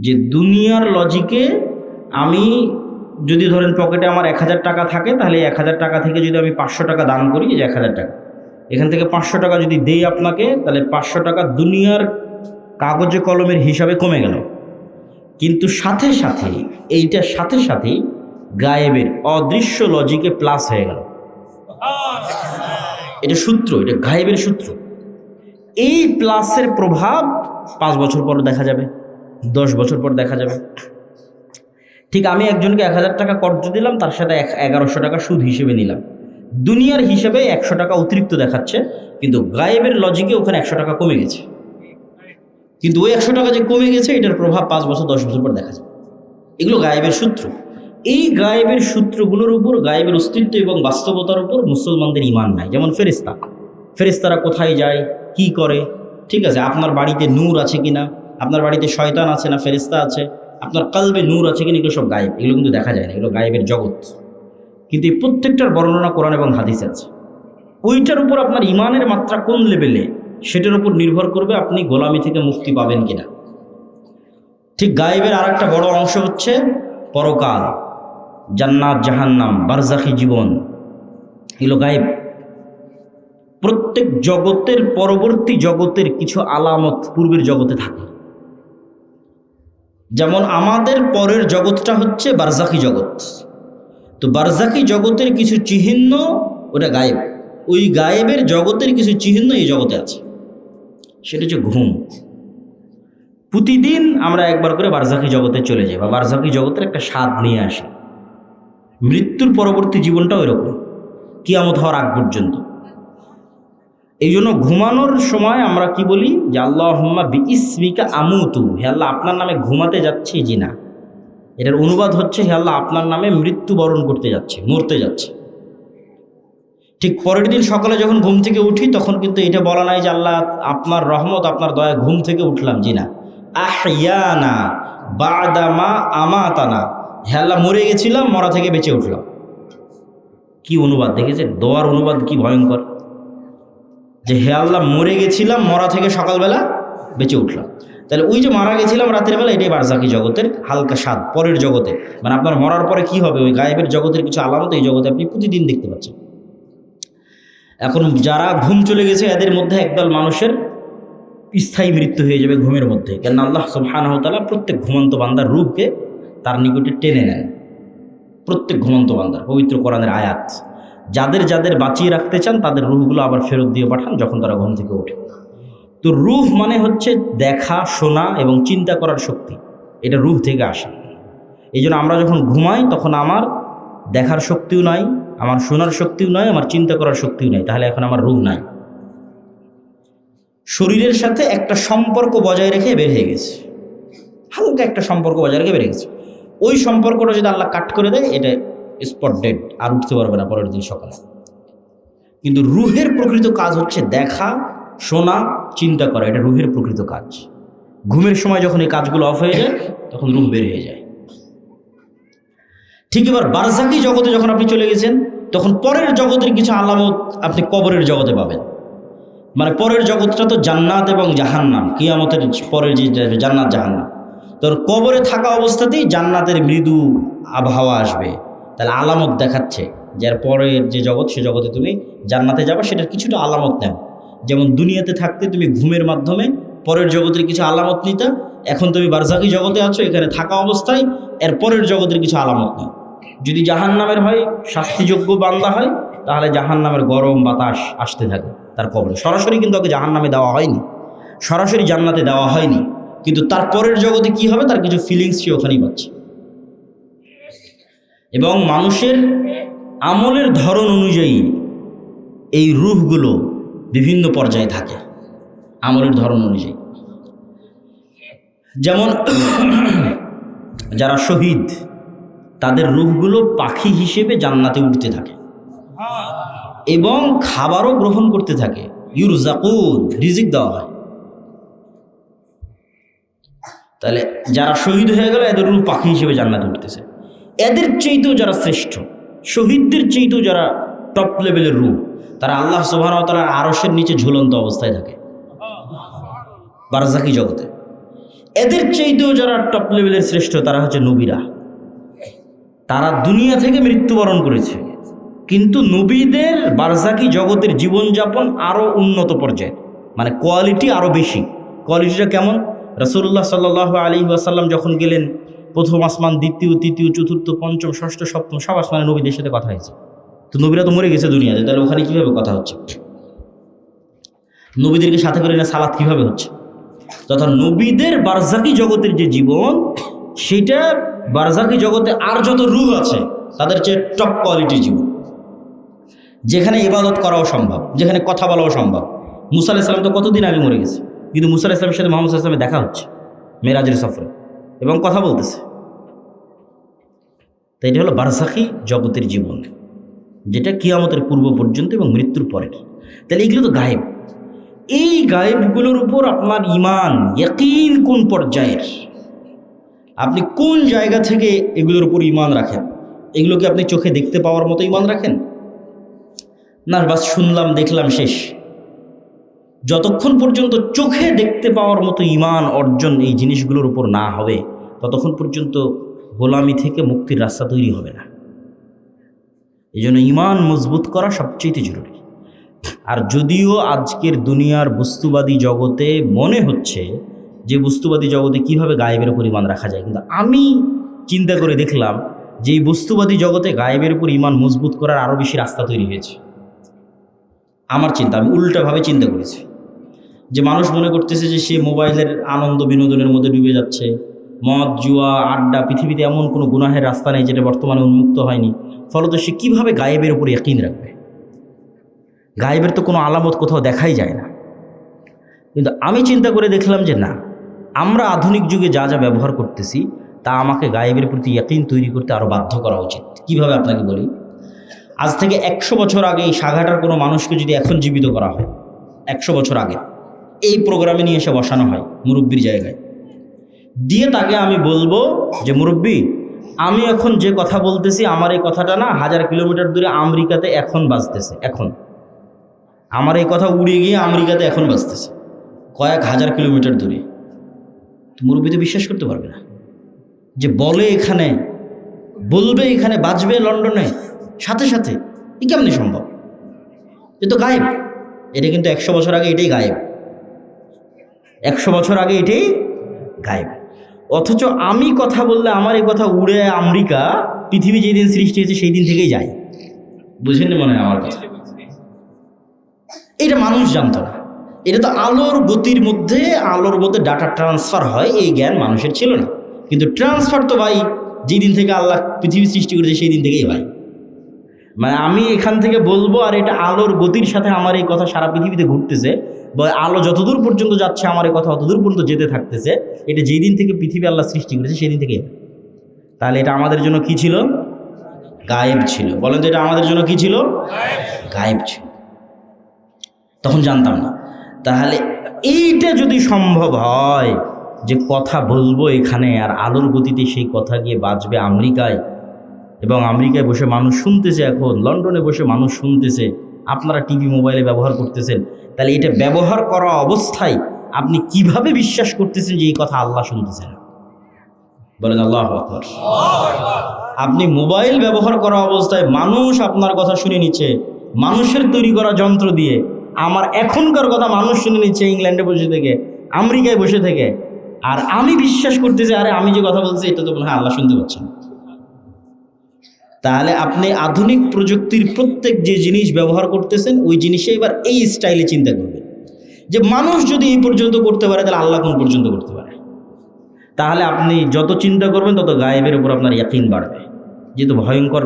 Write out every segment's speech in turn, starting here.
যে দুনিয়ার লজিকে আমি যদি ধরেন পকেটে আমার 1000 টাকা থাকে, তাহলে 1000 টাকা থেকে যদি আমি 500 টাকা দান করি, যে 1000 টাকা, এখান থেকে 500 টাকা যদি দেই আপনাকে, তাহলে 500 টাকা দুনিয়ার কাগজে কলমের হিসাবে কমে গেল। কিন্তু সাথে সাথে এইটার সাথে সাথেই গায়েবের অদৃশ্য লজিকে প্লাস হয়ে গেল। এটা সূত্র, এটা গায়েবের সূত্র। এই প্লাসের প্রভাব 5 বছর পর দেখা যাবে, 10 বছর পর দেখা যাবে। ঠিক আমি একজনকে 1000 টাকা কর্জ দিলাম, তার সাথে 1100 টাকা সুদ হিসেবে নিলাম। দুনিয়ার হিসেবে 100 টাকা অতিরিক্ত দেখাচ্ছে, কিন্তু গায়েবের লজিকে ওখানে 100 টাকা কমে গেছে। কিন্তু ওই 100 টাকা যে কমে গেছে, এটার প্রভাব 5 বছর 10 বছর পর দেখা যাবে। এগুলো গায়েবের সূত্র। এই গায়েবের সূত্রগুলোর উপর, গায়েবের অস্তিত্ব এবং বাস্তবতার উপর মুসলমানদের ঈমান নাই। যেমন ফেরেশতা, ফেরেশতারা কোথায় যায়, কি করে, ঠিক আছে, আপনার বাড়িতে নূর আছে কিনা, আপনার বাড়িতে শয়তান আছে না ফেরেশতা আছে, আপনার কলবে নূর আছে কিনা, এগুলো সব গায়েব, এগুলো কিন্তু দেখা যায় না, এগুলো গায়েবের জগৎ। কিন্তু এই প্রত্যেকটার বর্ণনা কোরআন এবং হাদিসে আছে। ওইটার উপর আপনার ঈমানের মাত্রা কোন লেভেলে, সেটার উপর নির্ভর করবে আপনি গোলামি থেকে মুক্তি পাবেন কিনা। ঠিক গায়েবের আর একটা বড় অংশ হচ্ছে পরকাল, জান্নাত জাহান্নাম, বারজাখী জীবন, এগুলো গায়েব। প্রত্যেক জগতের পরবর্তী জগতের কিছু আলামত পূর্বের জগতে থাকে। যেমন আমাদের পরের জগৎটা হচ্ছে বারজাখী জগৎ। তো বারজাখী জগতের কিছু চিহ্ন ওটা গায়েব। ওই গায়েবের জগতের কিছু চিহ্ন এই জগতে আছে। সেটা হচ্ছে ঘুম। প্রতিদিন আমরা একবার করে বারজাখী জগতে চলে যাই, বা বারজাখী জগতের একটা স্বাদ নিয়ে আসি। মৃত্যুর পরবর্তী জীবনটাও এরকম, কিয়ামত হওয়ার আগ পর্যন্ত। এই জন্য ঘুমানোর সময় আমরা কি বলি, যে আল্লাহুম্মা বিইসমিকা আমুতু, হে আল্লাহ আপনার নামে ঘুমাতে যাচ্ছি। জি না, এটার অনুবাদ হচ্ছে হে আল্লাহ আপনার নামে মৃত্যুবরণ করতে যাচ্ছে, মরতে যাচ্ছে। ঠিক পরের দিন সকালে যখন ঘুম থেকে উঠি, তখন কিন্তু এটা বলা নাই যে আল্লাহ আপনার রহমত, আপনার দয়া, ঘুম থেকে উঠলাম। জি না, আহইয়ানা বাদা মা আমাতানা, হে আল্লাহ মরে গেছিলাম, মরা থেকে বেঁচে উঠলাম। কি অনুবাদ দেখেছে, দোয়ার অনুবাদ কি ভয়ঙ্কর, যে হে আল্লাহ মরে গেছিলাম, মরা থেকে সকালবেলা বেঁচে উঠলাম। তাহলে ওই যে মারা গেছিলাম রাতের বেলা, এটাই বারজাখী জগতের হালকা স্বাদ পরের জগতে। মানে আপনার মরার পরে কি হবে, ওই গায়েবের জগতের কিছু আলামত এই জগতে আপনি প্রতিদিন দেখতে পাচ্ছেন। এখন যারা ঘুম চলে গেছে, এদের মধ্যে একদল মানুষের স্থায়ী মৃত্যু হয়ে যাবে ঘুমের মধ্যে। কেন আল্লাহ সুবহানাহু ওয়া তাআলা প্রত্যেক ঘুমন্ত বান্দার রূহকে তার নিকটে টেনে নেন। প্রত্যেক ঘুমন্ত বান্দার, পবিত্র কোরআনের আয়াত। যাদের যাদের বাঁচিয়ে রাখতে চান, তাদের রূহগুলো আবার ফেরত দিয়ে পাঠান যখন তারা ঘুম থেকে ওঠে। তো রূহ মানে হচ্ছে দেখা, শোনা এবং চিন্তা করার শক্তি, এটা রূহ থেকে আসে। এই জন্য আমরা যখন ঘুমাই, তখন আমার দেখার শক্তিও নাই, আমার শোনার শক্তিও নাই, আমার চিন্তা করার শক্তিও নাই। তাহলে এখন আমার রূহ নাই। শরীরের সাথে একটা সম্পর্ক বজায় রেখে বের হয়ে গেছে, হালকা একটা সম্পর্ক বজায় রেখে বের গেছে। ওই সম্পর্কটা যদি আল্লাহ কাট করে দেয়, এটা স্পট ডেড, আর উঠতে পারবে না পরের দিন সকালে। কিন্তু রুহের প্রকৃত কাজ হচ্ছে দেখা, শোনা, চিন্তা করা, এটা রুহের প্রকৃত কাজ। ঘুমের সময় যখন এই কাজগুলো অফ হয়ে যায়, তখন রুহ বের হয়ে যায়। ঠিক এবার বারজাখী জগতে যখন আপনি চলে গেছেন, তখন পরের জগতের কিছু আলামত আপনি কবরের জগতে পাবেন। মানে পরের জগৎটা তো জান্নাত এবং জাহান্নাম, কিয়ামতের পরের যে জান্নাত জাহান্নাম। তোর কবরে থাকা অবস্থাতেই জান্নাতের মৃদু আবহাওয়া আসবে, তাহলে আলামত দেখাচ্ছে যে এর পরের যে জগৎ, সে জগতে তুমি জান্নাতে যাবা, সেটার কিছুটা আলামত নেও। যেমন দুনিয়াতে থাকতে তুমি ঘুমের মাধ্যমে পরের জগতের কিছু আলামত নিতা, এখন তুমি বারজাখী জগতে আছো, এখানে থাকা অবস্থায় এর পরের জগতের কিছু আলামত নেও। যদি জাহান্নামের হয়, শাস্তিযোগ্য বান্দা হয়, তাহলে জাহান্নামের গরম বাতাস আসতে থাকে তার কবরে। সরাসরি কিন্তু ওকে জাহান্নামে দেওয়া হয়নি, সরাসরি জান্নাতে দেওয়া হয়নি, কিন্তু তার পরের জগতে কি হবে, তার কিছু ফিলিংস সে ওখানেই পাচ্ছে। এবং মানুষের আমলের ধরন অনুযায়ী এই রূহগুলো বিভিন্ন পর্যায়ে থাকে, আমলের ধরন অনুযায়ী। যেমন যারা শহীদ, তাদের রূহগুলো পাখি হিসেবে জান্নাতে উঠতে থাকে এবং খাবারও গ্রহণ করতে থাকে। ইউরজাকুন, রিজিক দেওয়া হয়। তাহলে যারা শহীদ হয়ে গেল, এদের রূহ পাখি হিসেবে জান্নাতে উঠতেছে। এদের চেয়েতেও যারা শ্রেষ্ঠ, শহীদদের চেয়েতেও যারা টপ লেভেলের রূহ, তারা আল্লাহ সুবহানাহু ওয়া তাআলার আরশের নিচে ঝুলন্ত অবস্থায় থাকে বারজাখী জগতে। এদের চাইতেও যারা টপ লেভেলের শ্রেষ্ঠ তারা হচ্ছে নবীরা। তারা দুনিয়া থেকে মৃত্যুবরণ করেছে, কিন্তু নবীদের বারজাকি জগতের জীবনযাপন আরও উন্নত পর্যায়ে, মানে কোয়ালিটি আরও বেশি। কোয়ালিটিটা কেমন? রাসূলুল্লাহ সাল্লাল্লাহু আলাইহি ওয়াসাল্লাম যখন গেলেন, প্রথম আসমান, দ্বিতীয়, তৃতীয়, চতুর্থ, পঞ্চম, ষষ্ঠ, সপ্তম সব আসমানে নবীদের সাথে কথা হয়েছে। তো নবীরা তো মরে গেছে দুনিয়াতে, তাহলে ওখানে কীভাবে কথা হচ্ছে? নবীদেরকে সাথে করে না সালাত কীভাবে হচ্ছে? তথা নবীদের বারজাকি জগতের যে জীবন, সেটা বারজাকি জগতে আর যত রূহ আছে তাদের চেয়ে টপ কোয়ালিটির জীবন, যেখানে ইবাদত করাও সম্ভব, যেখানে কথা বলাও সম্ভব। মুসা আলাইহিস সালাম তো কতদিন আগে মরে গেছে, কিন্তু মুসা আলাইহিস সালামের সাথে মুহাম্মদ সাল্লাল্লাহু আলাইহি ওয়াসাল্লামের দেখা হচ্ছে মেরাজের সফরে এবং কথা বলতেছে। তাই এটা হলো বারজাকি জগতের জীবন, যেটা কিয়ামতের পূর্ব পর্যন্ত এবং মৃত্যুর পরের। তাহলে এগুলো তো গায়েব। এই গায়েবগুলোর উপর আপনার ঈমান, ইয়াকিন কোন পর্যায়ের, আপনি কোন জায়গা থেকে এগুলোর উপর ঈমান রাখেন? এগুলোকে আপনি চোখে দেখতে পাওয়ার মতো ঈমান রাখেন, না বাস শুনলাম দেখলাম শেষ? যতক্ষণ পর্যন্ত চোখে দেখতে পাওয়ার মতো ঈমান অর্জন এই জিনিসগুলোর উপর না হবে, ততক্ষণ পর্যন্ত গোলামি থেকে মুক্তির রাস্তা তৈরি হবে না। এই জন্য ঈমান মজবুত করা সবচেয়ে জরুরি। আর যদিও আজকের দুনিয়ার বস্তুবাদী জগতে মনে হচ্ছে যে বস্তুবাদী জগতে কিভাবে গায়েবের উপর ঈমান রাখা যায়, কিন্তু আমি চিন্তা করে দেখলাম যে এই বস্তুবাদী জগতে গায়েবের উপর ঈমান মজবুত করার আরও বেশি রাস্তা তৈরি হয়েছে। আমার চিন্তা, আমি উল্টাভাবে চিন্তা করেছি যে মানুষ মনে করতেছে যে সে মোবাইলের আনন্দ বিনোদনের মধ্যে ডুবে যাচ্ছে, মদ, জুয়া, আড্ডা, পৃথিবীতে এমন কোনো গুনাহের রাস্তা নেই যেটা বর্তমানে উন্মুক্ত হয়নি, ফলত সে কীভাবে গায়েবের উপর ইয়াকিন রাখবে? গায়েবের তো কোনো আলামত কোথাও দেখাই যায় না। কিন্তু আমি চিন্তা করে দেখলাম যে না, আমরা আধুনিক যুগে যা যা ব্যবহার করতেছি তা আমাকে গায়েবের প্রতি ইয়াকিন তৈরি করতে আরও বাধ্য করা উচিত। কিভাবে আপনাকে বলি, আজ থেকে 100 বছর আগে এই সাঘাটার কোনো মানুষকে যদি এখন জীবিত করা হয়, 100 বছর আগে এই প্রোগ্রামে নিয়ে এসে বসানো হয় মুরব্বির জায়গায়, দিয়ে তাকে আমি বলবো যে মুরব্বি, আমি এখন যে কথা বলতেছি আমার এই কথাটা না 1000 কিলোমিটার দূরে আমেরিকাতে এখন বাজতেছে, এখন আমার এই কথা উড়ে গিয়ে আমেরিকাতে এখন বাজতেছে, কয়েক হাজার কিলোমিটার দূরে। মুরব্বি তো বিশ্বাস করতে পারবে না যে বলে এখানে, বলবে এখানে, বাজবে লন্ডনে সাথে সাথে, এই কেমনি সম্ভব? এ তো গায়েব। এটা কিন্তু 100 বছর আগে এটাই গায়েব, 100 বছর আগে এটাই গায়েব। অথচ আমি কথা বললে আমার এই কথা উড়ে আমেরিকা, পৃথিবী যেদিন সৃষ্টি হয়েছে সেই দিন থেকেই যায়। বুঝেন মনে হয় আমার কথা? এটা মানুষ জানতো না। এটা তো আলোর গতির মধ্যে, আলোর মধ্যে ডাটা ট্রান্সফার হয়, এই জ্ঞান মানুষের ছিল না। কিন্তু ট্রান্সফার তো ভাই যেদিন থেকে আল্লাহ পৃথিবী সৃষ্টি করেছে সেই দিন থেকেই হয়। মানে আমি এখান থেকে বলবো আর এটা আলোর গতির সাথে আমার এই কথা সারা পৃথিবীতে ঘুরতেছে, বা আলো যতদূর পর্যন্ত যাচ্ছে আমার এই কথা অতদূর পর্যন্ত যেতে থাকতেছে। এটা যেই দিন থেকে পৃথিবী আল্লাহ সৃষ্টি করেছে সেই দিন থেকে। তাহলে এটা আমাদের জন্য কি ছিল? গায়েব ছিল। বলেন তো এটা আমাদের জন্য কি ছিল? গায়েব ছিল। তখন জানতাম না। তাহলে এইটা যদি সম্ভব হয় যে কথা বলবো এখানে আর আলোর গতিতে সেই কথা গিয়ে বাজবে আমেরিকায়, এবং আমেরিকায় বসে মানুষ শুনতেছে, এখন লন্ডনে বসে মানুষ শুনতেছে, আপনারা টিভি মোবাইলে ব্যবহার করতেছেন, তাহলে এটা ব্যবহার করা অবস্থায় আপনি কিভাবে বিশ্বাস করতেছেন যে এই কথা আল্লাহ শুনতেছেন? বলেন আল্লাহু আকবার। আপনি মোবাইল ব্যবহার করা অবস্থায় মানুষ আপনার কথা শুনে নিচ্ছে, মানুষের তৈরি করা যন্ত্র দিয়ে। আমার এখনকার কথা মানুষ শুনে নিচ্ছে ইংল্যান্ডে বসে থেকে, আমেরিকায় বসে থেকে, আর আমি বিশ্বাস করতেছি আরে আমি যে কথা বলছি এটা তো মনে হয় আল্লাহ শুনতে পাচ্ছেন। তাহলে আপনি আধুনিক প্রযুক্তির প্রত্যেক যে জিনিস ব্যবহার করতেছেন ওই জিনিসে এবার এই স্টাইলে চিন্তা করবেন যে মানুষ যদি এই পর্যন্ত করতে পারে তাহলে আল্লাহ কোন পর্যন্ত করতে পারে। তাহলে আপনি যত চিন্তা করবেন তত গায়েবের উপর আপনার ইয়াকিন বাড়বে। যেহেতু ভয়ঙ্কর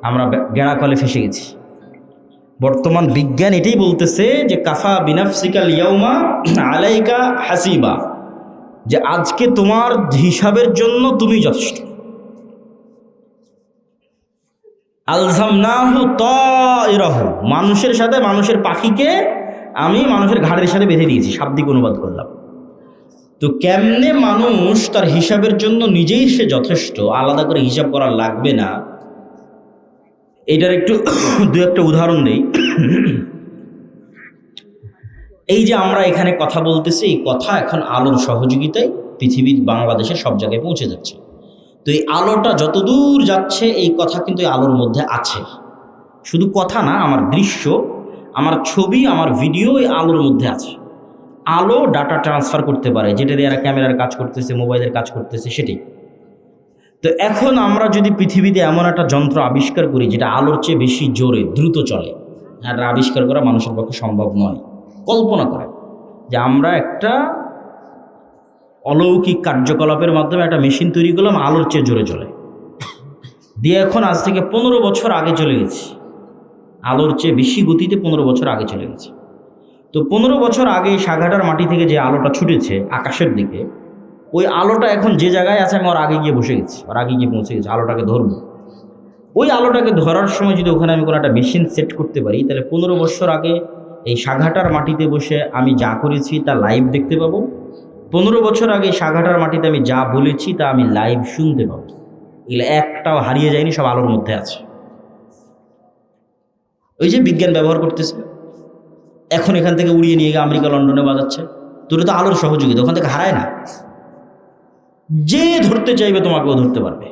আমরা গেঁড়া কলে ফেসে গেছি। বর্তমান বিজ্ঞান এটাই বলতেছে যে কাফা বিনাফসিকাল ইয়াউমা আলাইকা হাসিবা, যে আজকে তোমার হিসাবের জন্য তুমি যথেষ্ট। আলজামনাহু তায়রাহু, মানুষের সাথে মানুষের পাখিকে আমি মানুষের ঘাড়ের সাথে বেঁধে দিয়েছি, শাব্দিক অনুবাদ করলাম। তো কেমনে মানুষ তার হিসাবের জন্য নিজেই সে যথেষ্ট, আলাদা করে হিসাব করা লাগবে না, এইটার একটু দু একটা উদাহরণ দেই। এই যে আমরা এখানে কথা বলতেছি, এই কথা এখন আলোর সহযোগিতায় পৃথিবীর বাংলাদেশের সব জায়গায় পৌঁছে যাচ্ছে। তো এই আলোটা যতদূর যাচ্ছে এই কথা কিন্তু এই আলোর মধ্যে আছে। শুধু কথা না, আমার দৃশ্য, আমার ছবি, আমার ভিডিও এই আলোর মধ্যে আছে। আলো ডাটা ট্রান্সফার করতে পারে, যেটা দিয়ে এরা ক্যামেরার কাজ করতেছে, মোবাইলের কাজ করতেছে, সেটাই। তো এখন আমরা যদি পৃথিবীতে এমন একটা যন্ত্র আবিষ্কার করি যেটা আলোর চেয়ে বেশি জোরে দ্রুত চলে, আর আবিষ্কার করা মানুষের পক্ষে সম্ভব নয়। কল্পনা করে যে আমরা একটা অলৌকিক কার্যকলাপের মাধ্যমে একটা মেশিন তৈরি করলাম আলোর চেয়ে জোরে চলে, দিয়ে এখন আজ থেকে 15 বছর আগে চলে গেছি, আলোর চেয়ে বেশি গতিতে 15 বছর আগে চলে গেছে। তো 15 বছর আগে সাঘাটার মাটি থেকে যে আলোটা ছুটেছে আকাশের দিকে, ওই আলোটা এখন যে জায়গায় আছে আমি ওর আগে গিয়ে বসে গেছি, ওর আগে গিয়ে পৌঁছে গেছি, আলোটাকে ধরবো। ওই আলোটাকে ধরার সময় যদি ওখানে আমি কোনো একটা মেশিন সেট করতে পারি, তাহলে 15 বছর আগে এই সাঘাটার মাটিতে বসে আমি যা করেছি তা লাইভ দেখতে পাবো। 15 বছর আগে সাঘাটার মাটিতে আমি যা বলেছি তা আমি লাইভ শুনতে পাবো। এগুলো একটাও হারিয়ে যায়নি, সব আলোর মধ্যে আছে। ওই যে বিজ্ঞান ব্যবহার করতেছে, এখন এখান থেকে উড়িয়ে নিয়ে গিয়ে আমেরিকা লন্ডনে বাজাচ্ছে, তোর তো আলোর সহযোগিতা, ওখান থেকে হারায় না। যে ধরতে চাইবে তোমাকেও ধরতে পারবে।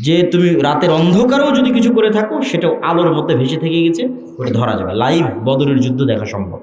যে তুমি রাতের অন্ধকারেও যদি কিছু করে থাকো সেটাও আলোর মধ্যে ভেসে থেকে গেছে, ওটা ধরা যাবে। লাইভ বদরের যুদ্ধ দেখা সম্ভব।